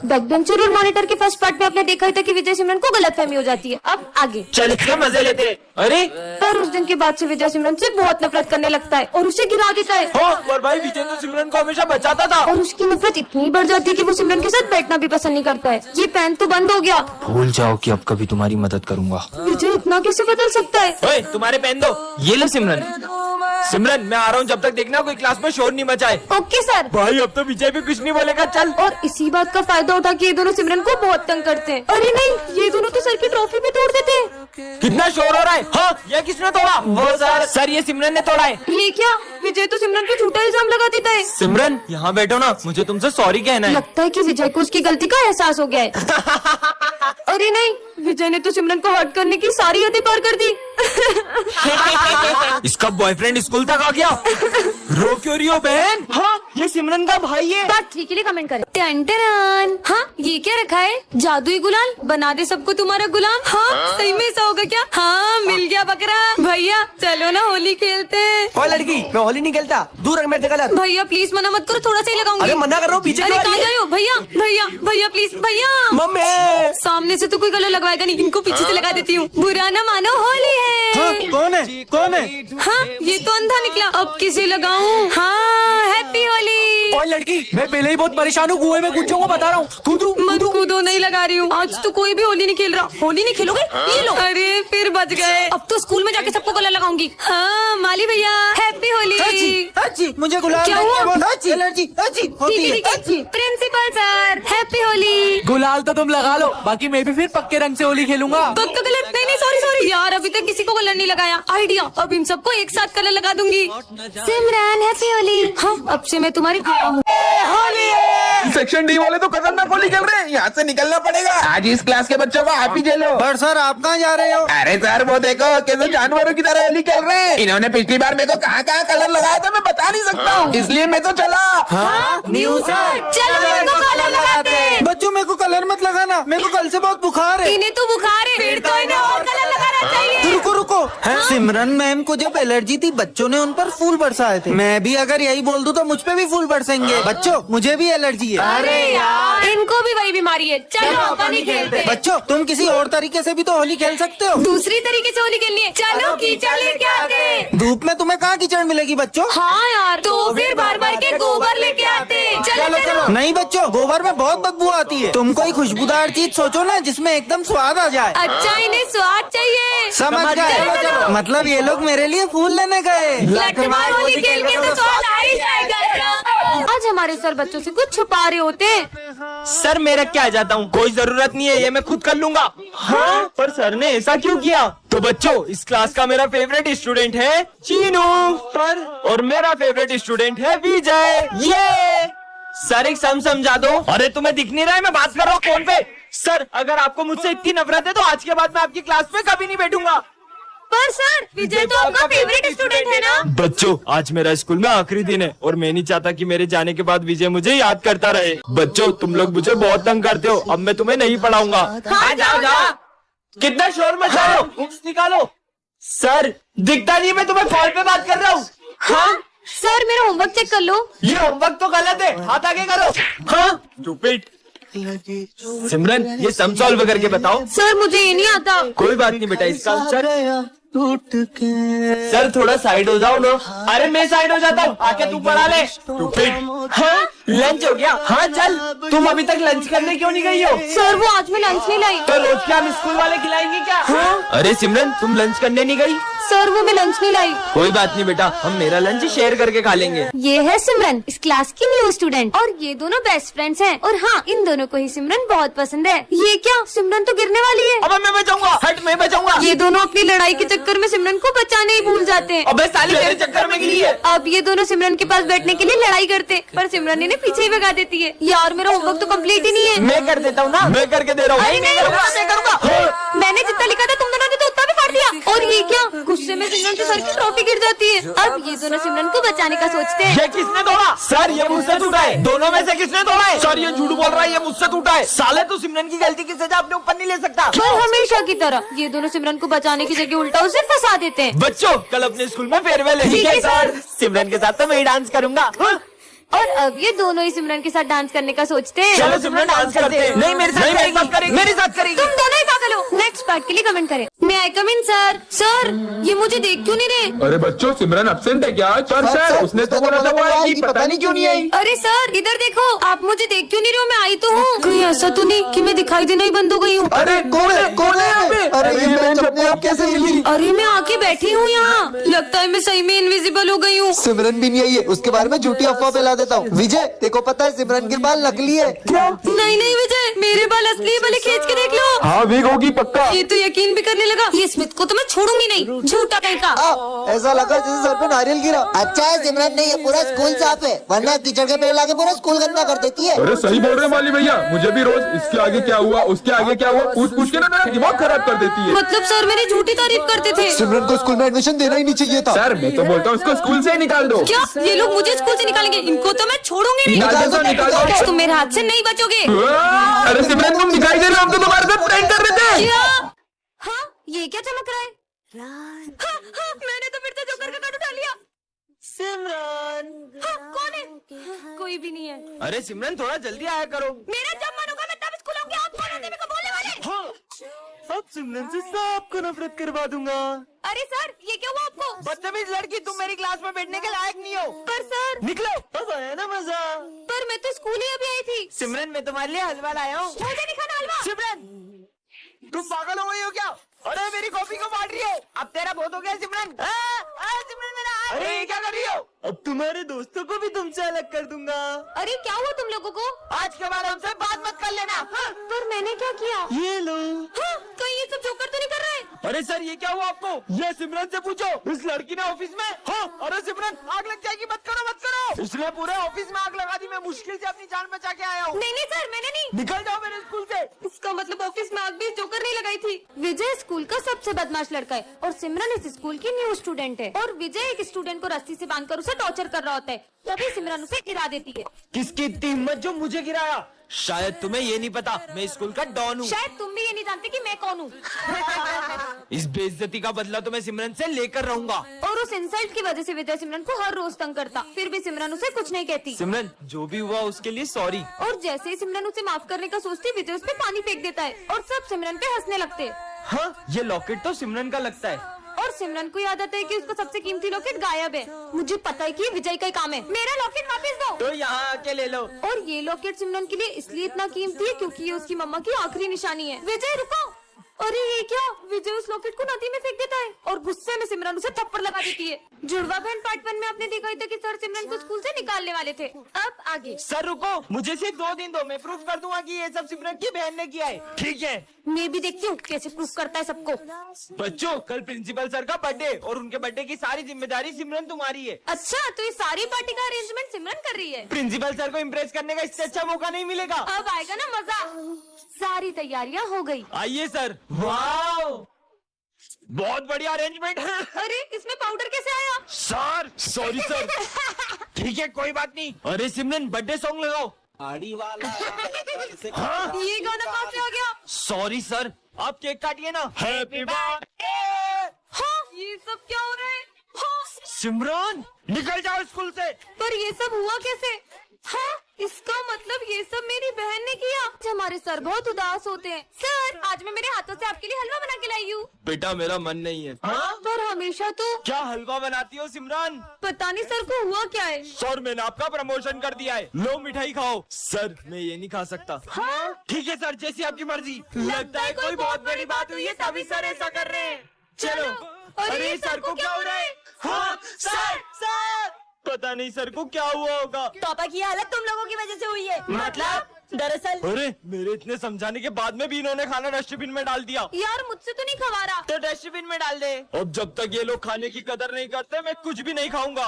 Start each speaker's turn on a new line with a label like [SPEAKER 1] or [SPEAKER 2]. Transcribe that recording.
[SPEAKER 1] Backbencher और monitor के first part में आपने देखा ही था कि विजय सिमरन को गलतफहमी हो जाती है। अब आगे
[SPEAKER 2] चल इसके मजे लेते हैं। अरे
[SPEAKER 1] पर उस दिन के बाद से विजय सिमरन से बहुत नफरत करने लगता है और उसे गिरा देता है।
[SPEAKER 2] हो और भाई विजय तो सिमरन को हमेशा बचाता था।
[SPEAKER 1] और उसकी नफरत इतनी बढ़ जाती है कि वो सिमरन के साथ बैठना भी पसंद नहीं करता है। ये पेन तो बंद हो गया।
[SPEAKER 3] भूल जाओ कि अब कभी तुम्हारी मदद करूंगा।
[SPEAKER 1] विजय इतना कैसे बदल सकता है?
[SPEAKER 2] ओए तुम्हारे पेन दो। ये लो सिमरन। सिमरन मैं आ रहा हूँ, जब तक देखना कोई क्लास में शोर नहीं मचाए।
[SPEAKER 1] Okay sir.
[SPEAKER 2] भाई अब तो विजय भी कुछ नहीं बोलेगा। चल।
[SPEAKER 1] और इसी बात का फायदा उठा के ये दोनों सिमरन को बहुत तंग करते हैं। अरे नहीं, ये दोनों तो सर की ट्रॉफी भी तोड़ देते हैं।
[SPEAKER 2] कितना शोर हो रहा है? हाँ ये किसने तोड़ा? वो सर ये सिमरन ने तोड़ा है।
[SPEAKER 1] ये क्या? विजय तो सिमरन पे झूठा इल्जाम लगा देता है।
[SPEAKER 2] सिमरन यहाँ बैठो ना, मुझे तुमसे सॉरी कहना है।
[SPEAKER 1] लगता है कि विजय को उसकी गलती का एहसास हो गया है। अरे नहीं, विजय ने तो सिमरन को हर्ट करने की सारी हदें पार कर दी।
[SPEAKER 2] इसका बॉयफ्रेंड स्कूल तक आ गया। रो क्यों रही हो बहन? हाँ ये सिमरन का भाई है।
[SPEAKER 1] पार्ट 3 के लिए कमेंट करें। टन। हाँ ये क्या रखा है? जादुई गुलाल बना दे सबको तुम्हारा गुलाम। हाँ सही में ऐसा होगा क्या? हाँ मिल गया बकरा। भैया चलो ना होली खेलते हैं।
[SPEAKER 4] ओ लड़की मैं होली नहीं खेलता, दूर रख मेरे से गलत।
[SPEAKER 1] भैया प्लीज मना मत करो, थोड़ा सा ही लगाऊंगी।
[SPEAKER 4] अरे मना कर रहा हूँ, पीछे
[SPEAKER 1] अरे
[SPEAKER 4] क्यों आ
[SPEAKER 1] कहाँ
[SPEAKER 4] रही
[SPEAKER 1] जा
[SPEAKER 4] है?
[SPEAKER 1] रहे हो? भैया भैया भैया प्लीज भैया।
[SPEAKER 4] मम्मी
[SPEAKER 1] सामने से तो कोई कलर लगवाएगा नहीं, इनको पीछे से लगा देती हूँ। बुरा ना मानो, होली है।
[SPEAKER 4] कौन है कौन है?
[SPEAKER 1] हाँ ये तो अंधा निकला, अब किसे लगाऊं? हाँ हैप्पी होली।
[SPEAKER 4] ओ लड़की मैं पहले ही बहुत परेशान हूँ, कुएं में कूद जाऊंगा, बता रहा हूँ। कूदू
[SPEAKER 1] मत कूदो, नहीं लगा रही हूँ। आज तो कोई भी होली नहीं खेल रहा। होली नहीं खेलोगे? ये लो। अरे फिर बच गए। अब तो स्कूल में जाके सबको कलर लगाऊंगी। हाँ माली भैया हैप्पी होली।
[SPEAKER 4] अच्छी मुझे गुलाल
[SPEAKER 1] क्या हुआ?
[SPEAKER 4] अच्छी एलर्जी अच्छी होती है। अच्छी
[SPEAKER 1] प्रिंसिपल सर हैप्पी होली।
[SPEAKER 4] गुलाल तो तुम लगा लो, बाकी मैं भी फिर पक्के रंग से होली खेलूंगा।
[SPEAKER 1] पक्का कलर? नहीं सॉरी सॉरी यार, अभी तक किसी को कलर नहीं लगाया। आइडिया, अब इन सबको एक साथ कलर लगा दूंगी। सिमरन हैप्पी होली। हाँ अब से मैं तुम्हारी हूँ।
[SPEAKER 5] सेक्शन डी वाले तो खतरनाक होली खेल रहे हैं, यहाँ से निकलना पड़ेगा। आज इस क्लास के बच्चों को आप ही झेलो।
[SPEAKER 4] पर सर आप कहाँ जा रहे हो?
[SPEAKER 5] अरे सर वो देखो कैसे जानवरों की तरह होली खेल रहे हैं। इन्होंने पिछली बार मेरे को कहाँ कहाँ कलर लगाया था मैं बता नहीं सकता हूँ, इसलिए मैं तो चला।
[SPEAKER 1] न्यू सर चलो मेरे को कलर लगाते हैं।
[SPEAKER 4] बच्चों मेरे को कलर मत लगाना, मेरे को कल से बहुत बुखार है।
[SPEAKER 1] इन्हें तो बुखार है, फिर तो इन्हें और कलर लगाना चाहिए।
[SPEAKER 4] रुको रुको, सिमरन मैम को जब एलर्जी थी बच्चों ने उन पर फूल बरसाए थे, मैं भी अगर यही बोल दूं तो मुझ पे भी फूल बरसेंगे। बच्चों मुझे भी एलर्जी है।
[SPEAKER 1] अरे यार इनको भी वही बीमारी है। चलो अपन ही खेलते हैं।
[SPEAKER 4] बच्चों तुम किसी और तरीके से भी तो होली खेल सकते हो।
[SPEAKER 1] दूसरी तरीके से होली खेलनी है। चलो कीचड़ लेके आते हैं।
[SPEAKER 4] धूप में तुम्हें कहाँ कीचड़ मिलेगी बच्चों?
[SPEAKER 1] हाँ यार तो फिर बार बार के गोबर लेके आते हैं। चलो चलो।
[SPEAKER 4] नहीं बच्चों, गोबर में बहुत बदबू आती है। तुम कोई खुशबूदार चीज सोचो ना जिसमें एकदम स्वाद आ जाए।
[SPEAKER 1] अच्छा इन्हें स्वाद चाहिए।
[SPEAKER 4] समझ
[SPEAKER 1] चलो,
[SPEAKER 4] गए?
[SPEAKER 1] चलो।
[SPEAKER 4] मतलब ये लोग मेरे लिए फूल लेने गए।
[SPEAKER 1] लठमार होली खेल के तो स्वाद आ ही जाएगा। आज हमारे सर बच्चों से कुछ छुपा रहे होते हैं।
[SPEAKER 2] सर मैं रख के आ जाता हूँ, कोई जरूरत नहीं है, ये मैं खुद कर लूंगा। हाँ पर सर ने ऐसा क्यों किया? तो बच्चों इस क्लास का मेरा फेवरेट स्टूडेंट है चीनू पर, और मेरा फेवरेट स्टूडेंट है विजय। ये सर एक सम समझा दो। अरे तुम्हें दिख नहीं रहा है मैं बात कर रहा हूँ फोन पे। सर अगर आपको मुझसे इतनी नफरत है तो आज के बाद मैं आपकी क्लास में कभी नहीं बैठूंगा।
[SPEAKER 1] पर सर विजय तो आपका फेवरेट स्टूडेंट है ना?
[SPEAKER 2] बच्चों आज मेरा स्कूल में आखिरी दिन है और मैं नहीं चाहता कि मेरे जाने के बाद विजय मुझे याद करता रहे। बच्चों तुम लोग मुझे बहुत तंग करते हो, अब मैं तुम्हें नहीं पढ़ाऊंगा।
[SPEAKER 1] हाँ, जाओ।
[SPEAKER 2] कितना शोर मचा रहे हो? बुक्स निकालो। सर दिखता नहीं मैं तुम्हें कॉल पे बात कर रहा हूँ। हाँ
[SPEAKER 1] सर मेरा होमवर्क चेक कर लो।
[SPEAKER 2] ये होमवर्क तो गलत है, हाथ आगे करो। हाँ स्टूपिड। सिमरन ये सम सॉल्व करके बताओ।
[SPEAKER 1] सर मुझे ये नहीं आता।
[SPEAKER 2] कोई बात नहीं बेटा, इसका आंसर सर थोड़ा साइड हो जाओ ना। अरे मैं साइड हो जाता हूँ, आके तू पढ़ा ले। हाँ लंच हो गया? हाँ चल। तुम अभी तक लंच करने क्यों नहीं गई हो?
[SPEAKER 1] सर वो आज मैं लंच नहीं लाई।
[SPEAKER 2] तो रोज के हम स्कूल वाले खिलाएंगे क्या? हाँ? अरे सिमरन तुम लंच करने नहीं गई?
[SPEAKER 1] सर वो मैं लंच नहीं लाई।
[SPEAKER 2] कोई बात नहीं बेटा, हम मेरा लंच शेयर करके खा लेंगे।
[SPEAKER 1] ये है सिमरन इस क्लास की न्यू स्टूडेंट, और ये दोनों बेस्ट फ्रेंड्स हैं। और हाँ इन दोनों को ही सिमरन बहुत पसंद है। ये क्या? सिमरन तो गिरने वाली है।
[SPEAKER 2] अब मैं बचाऊंगा। हट मैं बचाऊंगा।
[SPEAKER 1] ये दोनों अपनी लड़ाई के चक्कर में सिमरन को बचाने ही भूल जाते हैं।
[SPEAKER 2] अबे साली तेरे चक्कर में गिरी है।
[SPEAKER 1] अब ये दोनों सिमरन के पास बैठने के लिए लड़ाई करते, पर सिमरन इन्हें पीछे ही भगा देती है। यार मेरा होमवर्क तो कंप्लीट ही नहीं है।
[SPEAKER 2] मैं कर देता हूँ ना, मैं करके दे रहा हूँ।
[SPEAKER 1] अरे नहीं, मैं करूँगा। मैंने जितना लिखा था तुम दोनों ने तो उतना भी फाड़ दिया। और ये क्या? गुस्से में सिमरन के सर की ट्रॉफी गिर जाती है। अब ये दोनों सिमरन को बचाने का सोचते हैं।
[SPEAKER 2] ये किसने तोड़ा? सर ये मुझसे टूटा है। दोनों में से किसने तोड़ा है? सर ये झूठ बोल रहा है, ये मुझसे टूटा है। साले तू सिमरन की गलती की सजा अपने ऊपर नहीं ले सकता।
[SPEAKER 1] पर हमेशा की तरह ये दोनों सिमरन को बचाने की जगह उल्टा उसे फंसा देते हैं।
[SPEAKER 2] बच्चों कल अपने स्कूल में फेयरवेल है।
[SPEAKER 1] ठीक है, सर।
[SPEAKER 2] सिमरन के साथ तो मैं ही डांस करूंगा।
[SPEAKER 1] और अब ये दोनों ही सिमरन के साथ डांस करने का सोचते हैं।
[SPEAKER 2] चलो सिमरन डांस करते हैं। नहीं मेरे साथ करेगी, मेरे साथ करेगी।
[SPEAKER 1] तुम दोनों ही पागल हो। नेक्स्ट पार्ट के लिए कमेंट करें। मैं आई कम इन सर। सर ये मुझे देख क्यों नहीं रहे?
[SPEAKER 5] अरे बच्चों, सिमरन एब्सेंट है क्या? सर उसने तो बोला था वो आएगी, पता नहीं क्यों नहीं आई।
[SPEAKER 1] अरे सर इधर देखो, आप मुझे देख क्यों नहीं रहे हो? मैं आई तो हूँ। कहीं ऐसा तो नहीं कि मैं दिखाई देना ही बंद हो गई हूँ?
[SPEAKER 5] अरे कौन है यहाँ पे?
[SPEAKER 4] अरे ये बेंच अपने आप कैसे मिली?
[SPEAKER 1] अरे मैं आके बैठी हूँ यहाँ। लगता है मैं सही में इनविजिबल हो गई हूँ।
[SPEAKER 4] सिमरन भी नहीं आई है, उसके बारे में झूठी अफवाह फैला देता हूँ। विजय देखो, पता है सिमरन के बाल नकली है।
[SPEAKER 1] नहीं विजय, मेरे बाल असली है, भले खींच के देख लो।
[SPEAKER 5] हाँ वीक होगी पक्का।
[SPEAKER 1] ये तो यकीन भी करने लगा। ये स्मिथ को तो मैं छोड़ूंगी नहीं, झूठा कहीं का।
[SPEAKER 4] ऐसा लगा जैसे सर पे नारियल गिरा।
[SPEAKER 6] अच्छा है सिमरन नहीं, ये पूरा स्कूल साफ है, वरना कीचड़ के पेड़ लाके पूरा स्कूल गंदा कर देती है।
[SPEAKER 5] अरे सही बोल रहे माली भैया, मुझे भी रोज इसके आगे क्या हुआ, उसके आगे क्या हुआ पूछ के ना मेरा दिमाग खराब कर देती है।
[SPEAKER 1] मतलब सर मेरी झूठी तारीफ करते थे।
[SPEAKER 4] सिमरन को स्कूल में एडमिशन देना ही नहीं चाहिए था।
[SPEAKER 5] सर मैं तो बोलता हूँ उसको स्कूल से ही निकाल दो।
[SPEAKER 1] क्या ये लोग मुझे स्कूल से निकालेंगे? इनको तो मैं छोड़ूंगी नहीं।
[SPEAKER 5] निकाल दो।
[SPEAKER 1] तुम मेरे हाथ से नहीं बचोगे।
[SPEAKER 5] अरे सिमरन तुम दिखाई दे रहे हो, हम तो तुम्हारे साथ प्रैंक कर रहे थे।
[SPEAKER 1] क्या? हाँ ये क्या चमक रहा है? हाँ, मैंने तो फिर से जोकर का कार्ड उठा लिया।
[SPEAKER 2] सिमरन।
[SPEAKER 1] हाँ, कौन है? कोई भी नहीं है।
[SPEAKER 2] अरे सिमरन थोड़ा जल्दी आया करो।
[SPEAKER 1] मेरा जब मन होगा मैं तब स्कूल आऊंगी। आप कौन होते मेरे को बोलने वाले?
[SPEAKER 2] हाँ, अब सिमरन से सबको नफरत करवा दूंगा।
[SPEAKER 1] अरे सर ये क्या हुआ आपको?
[SPEAKER 2] बदतमीज लड़की, तुम मेरी क्लास में बैठने के लायक नहीं हो।
[SPEAKER 1] पर सर।
[SPEAKER 2] निकलो। अब आया ना मजा।
[SPEAKER 1] पर मैं तो स्कूल ही अभी आई थी।
[SPEAKER 2] सिमरन मैं तुम्हारे लिए हलवा लाया हूँ।
[SPEAKER 1] मुझे नहीं खाना हलवा।
[SPEAKER 2] सिमरन तुम पागल हो गई हो क्या? अरे मेरी कॉफी को बांट रही हो। अब तेरा बहुत हो गया सिमरन। सिमरन मेरा हाथ। अरे ये क्या कर रही हो? अब तुम्हारे दोस्तों को भी तुमसे अलग कर दूंगा।
[SPEAKER 1] अरे क्या हुआ तुम लोगों को?
[SPEAKER 2] आज के बाद हमसे बात मत कर लेना। हाँ?
[SPEAKER 1] पर मैंने क्या किया?
[SPEAKER 2] ये लो।
[SPEAKER 1] हाँ, कहीं ये सब जोकर तो नहीं कर रहे?
[SPEAKER 2] अरे सर ये क्या हुआ आपको? ये सिमरन से पूछो। इस लड़की ने ऑफिस में। हाँ अरे सिमरन आग लग जाएगी, मत करो मत करो। इसने पूरे ऑफिस में आग लगा दी। मैं मुश्किल से अपनी जान बचा के आया हूँ।
[SPEAKER 1] नहीं सर मैंने नहीं।
[SPEAKER 2] निकल जाओ मेरे स्कूल से।
[SPEAKER 1] इसका मतलब ऑफिस में आग भी जोकर नहीं लगाई थी। विजय स्कूल का सबसे बदमाश लड़का है और सिमरन इस स्कूल की न्यू स्टूडेंट है। और विजय एक स्टूडेंट को रस्सी से बांधकर उसे टॉर्चर कर रहा होता है, तभी सिमरन उसे गिरा देती है।
[SPEAKER 2] किसकी इतनी हिम्मत जो मुझे गिराया? शायद तुम्हें ये नहीं पता मैं स्कूल का डॉन हूँ।
[SPEAKER 1] शायद तुम भी ये नहीं जानते कि मैं कौन हूँ।
[SPEAKER 2] इस बेइज्जती का बदला तो मैं सिमरन से लेकर रहूंगा।
[SPEAKER 1] और उस इंसल्ट की वजह से विजय सिमरन को हर रोज तंग करता, फिर भी सिमरन उसे कुछ नहीं कहती।
[SPEAKER 2] सिमरन जो भी हुआ उसके लिए सॉरी।
[SPEAKER 1] और जैसे ही सिमरन उसे माफ करने का सोचती, विजय उस पे पानी फेंक देता है और सब सिमरन पे हंसने लगते हैं।
[SPEAKER 2] हाँ ये लॉकेट तो सिमरन का लगता है।
[SPEAKER 1] और सिमरन को याद आता है कि उसका सबसे कीमती लॉकेट गायब है। मुझे पता है कि विजय का ही काम है। मेरा लॉकेट वापस दो।
[SPEAKER 2] तो यहाँ आके ले लो।
[SPEAKER 1] और ये लॉकेट सिमरन के लिए इसलिए इतना कीमती है क्योंकि ये उसकी मम्मा की आखिरी निशानी है। विजय रुको। अरे ये क्या? विजय उस लॉकेट को नदी में फेंक देता है और गुस्से में सिमरन उसे थप्पड़ लगा देती है। जुड़वा बहन पार्ट 1 में आपने देखा ही था कि सर सिमरन को स्कूल से निकालने वाले थे। अब आगे।
[SPEAKER 2] सर रुको, मुझे सिर्फ 2 दिन दो, मैं प्रूफ कर दूंगा कि ये सब सिमरन की बहन ने किया है। ठीक है?
[SPEAKER 1] मैं भी देखती हूँ कैसे प्रूफ करता है सबको।
[SPEAKER 2] बच्चों कल प्रिंसिपल सर का बर्थडे और उनके बर्थडे की सारी जिम्मेदारी सिमरन तुम्हारी है।
[SPEAKER 1] अच्छा तो ये सारी पार्टी का अरेंजमेंट सिमरन कर रही है।
[SPEAKER 2] प्रिंसिपल सर को इम्प्रेस करने का इससे अच्छा मौका नहीं मिलेगा।
[SPEAKER 1] अब आएगा ना मजा। सारी तैयारियां हो गई।
[SPEAKER 2] आइए सर। वाह बहुत बढ़िया अरेंजमेंट है।
[SPEAKER 1] अरे इसमें पाउडर कैसे आया?
[SPEAKER 2] Sir sorry sir. ठीक है कोई बात नहीं। अरे सिमरन बर्थडे सॉन्ग लगाओ।
[SPEAKER 4] आड़ी वाला।
[SPEAKER 2] हाँ?
[SPEAKER 1] ये गाना कहाँ से आ गया?
[SPEAKER 2] सॉरी सर, आप केक काटिए ना। Happy birthday.
[SPEAKER 1] हाँ ये सब क्या हो रहा है? हाँ
[SPEAKER 2] सिमरन निकल जाओ स्कूल से।
[SPEAKER 1] पर ये सब हुआ कैसे? हाँ इसका मतलब ये सब मेरी बहन ने किया। आज हमारे सर बहुत उदास होते हैं। सर आज मैं मेरे हाथों से आपके लिए हलवा बना के लाई हूँ।
[SPEAKER 2] बेटा मेरा मन नहीं है।
[SPEAKER 1] पर हमेशा तो।
[SPEAKER 2] क्या हलवा बनाती हो सिमरन?
[SPEAKER 1] पता नहीं सर को हुआ क्या है।
[SPEAKER 2] सर मैंने आपका प्रमोशन कर दिया है, लो मिठाई खाओ। सर मैं ये नहीं खा सकता।
[SPEAKER 1] हाँ?
[SPEAKER 2] ठीक है सर जैसी आपकी मर्जी। लगता है कोई बहुत बड़ी बात हुई है तभी सर ऐसा कर रहे हैं। चलो।
[SPEAKER 1] अरे
[SPEAKER 2] सर को क्या हो रहा है? हाँ सर सर पता नहीं सर को क्या हुआ होगा।
[SPEAKER 1] पापा की हालत तुम लोगों की वजह से हुई है। मतलब दरअसल।
[SPEAKER 2] अरे मेरे इतने समझाने के बाद में भी इन्होंने खाना डस्टबिन में डाल दिया।
[SPEAKER 1] यार मुझसे तो नहीं खवा रहा।
[SPEAKER 2] तो डस्टबिन में डाल दे। अब जब तक ये लोग खाने की कदर नहीं करते मैं कुछ भी नहीं खाऊंगा।